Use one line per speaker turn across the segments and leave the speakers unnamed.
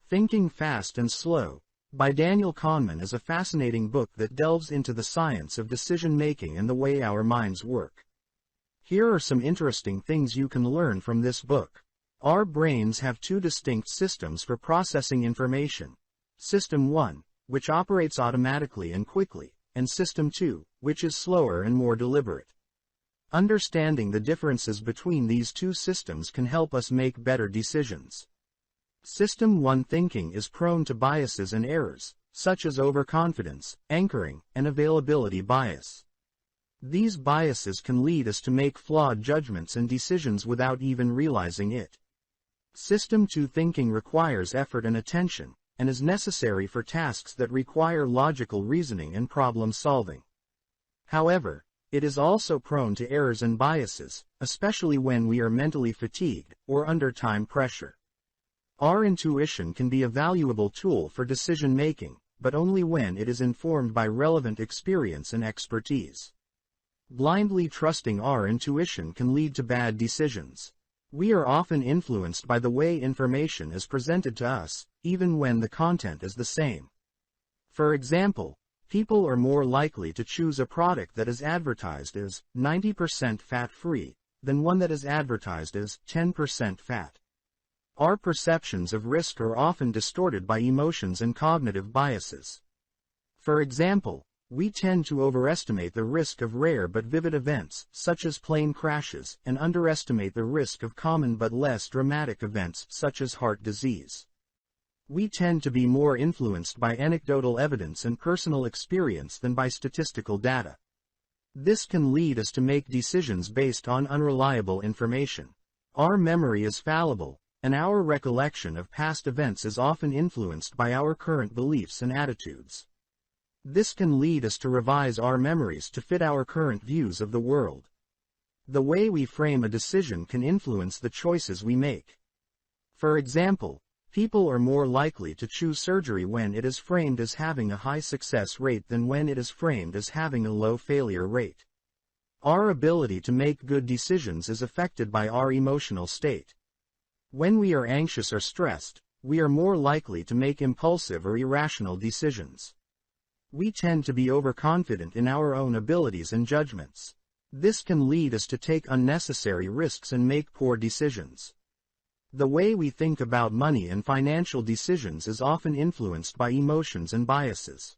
Thinking Fast and Slow, by Daniel Kahneman, is a fascinating book that delves into the science of decision-making and the way our minds work. Here are some interesting things you can learn from this book. Our brains have two distinct systems for processing information. System 1, which operates automatically and quickly, and System 2, which is slower and more deliberate. Understanding the differences between these two systems can help us make better decisions. System 1 thinking is prone to biases and errors, such as overconfidence, anchoring, and availability bias. These biases can lead us to make flawed judgments and decisions without even realizing it. System 2 thinking requires effort and attention, and is necessary for tasks that require logical reasoning and problem solving. However, it is also prone to errors and biases, especially when we are mentally fatigued or under time pressure. Our intuition can be a valuable tool for decision-making, but only when it is informed by relevant experience and expertise. Blindly trusting our intuition can lead to bad decisions. We are often influenced by the way information is presented to us, even when the content is the same. For example, people are more likely to choose a product that is advertised as 90% fat-free than one that is advertised as 10% fat. Our perceptions of risk are often distorted by emotions and cognitive biases. For example, we tend to overestimate the risk of rare but vivid events, such as plane crashes, and underestimate the risk of common but less dramatic events, such as heart disease. We tend to be more influenced by anecdotal evidence and personal experience than by statistical data. This can lead us to make decisions based on unreliable information. Our memory is fallible, and our recollection of past events is often influenced by our current beliefs and attitudes. This can lead us to revise our memories to fit our current views of the world. The way we frame a decision can influence the choices we make. For example, people are more likely to choose surgery when it is framed as having a high success rate than when it is framed as having a low failure rate. Our ability to make good decisions is affected by our emotional state. When we are anxious or stressed, we are more likely to make impulsive or irrational decisions. We tend to be overconfident in our own abilities and judgments. This can lead us to take unnecessary risks and make poor decisions. The way we think about money and financial decisions is often influenced by emotions and biases.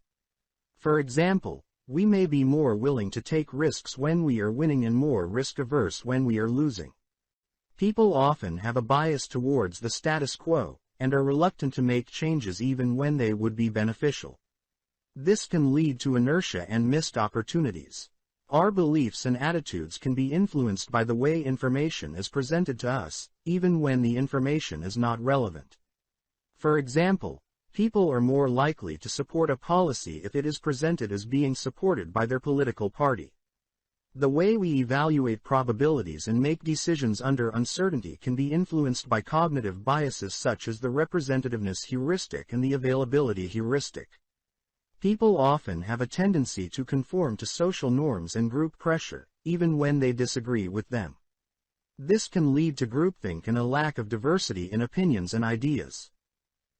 For example, we may be more willing to take risks when we are winning and more risk-averse when we are losing. People often have a bias towards the status quo, and are reluctant to make changes even when they would be beneficial. This can lead to inertia and missed opportunities. Our beliefs and attitudes can be influenced by the way information is presented to us, even when the information is not relevant. For example, people are more likely to support a policy if it is presented as being supported by their political party. The way we evaluate probabilities and make decisions under uncertainty can be influenced by cognitive biases such as the representativeness heuristic and the availability heuristic. People often have a tendency to conform to social norms and group pressure, even when they disagree with them. This can lead to groupthink and a lack of diversity in opinions and ideas.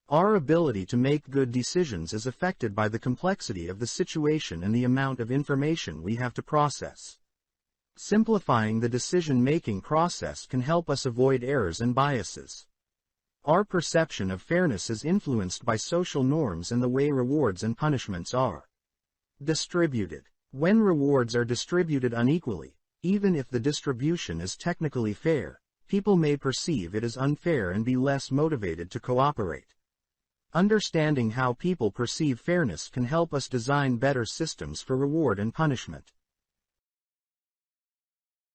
Our ability to make good decisions is affected by the complexity of the situation and the amount of information we have to process. Simplifying the decision-making process can help us avoid errors and biases. Our perception of fairness is influenced by social norms and the way rewards and punishments are distributed. When rewards are distributed unequally, even if the distribution is technically fair, people may perceive it as unfair and be less motivated to cooperate. Understanding how people perceive fairness can help us design better systems for reward and punishment.